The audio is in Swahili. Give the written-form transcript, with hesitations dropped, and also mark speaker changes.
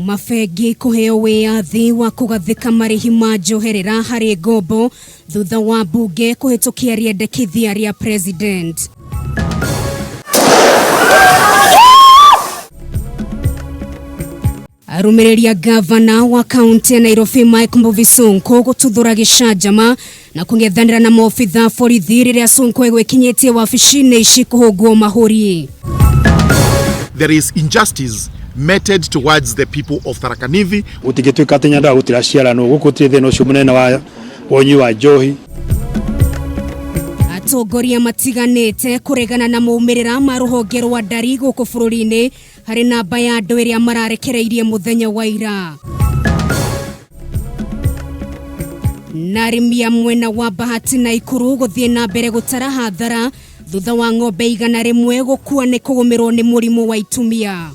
Speaker 1: Mafegi kuheo wiathi wa kugathika marihi ma njoherera hari ngombo thutha wa bunge kuhitukia riendekithia ria president. Arumireria gavana wa kaunti ya Nairobi Mike Mbuvi Sonko gututhura gicanjama na kungethanira na maobitha borithi riria Sonko egwekinyetie wabici-ini ici kuhungwo mahuri.
Speaker 2: There is injustice meted towards the people of Tharaka Nithi.
Speaker 3: Utigituika atinyanda gutira ciarano gukutire thina ucio munene wa wonyi wa njohi.
Speaker 1: Atongoria matiganite kuregana na maumirira ma ruhonge rwa ndari guku bururi-ini hari namba ya andu iria mararekereirie muthenya wa ira. Narimia mwena wa Bahati na Ikuru guthie na mbere gutara hathara thutha wa ng'ombe igana rimwe gukua ni kugumirwo ni murimu wa itumia.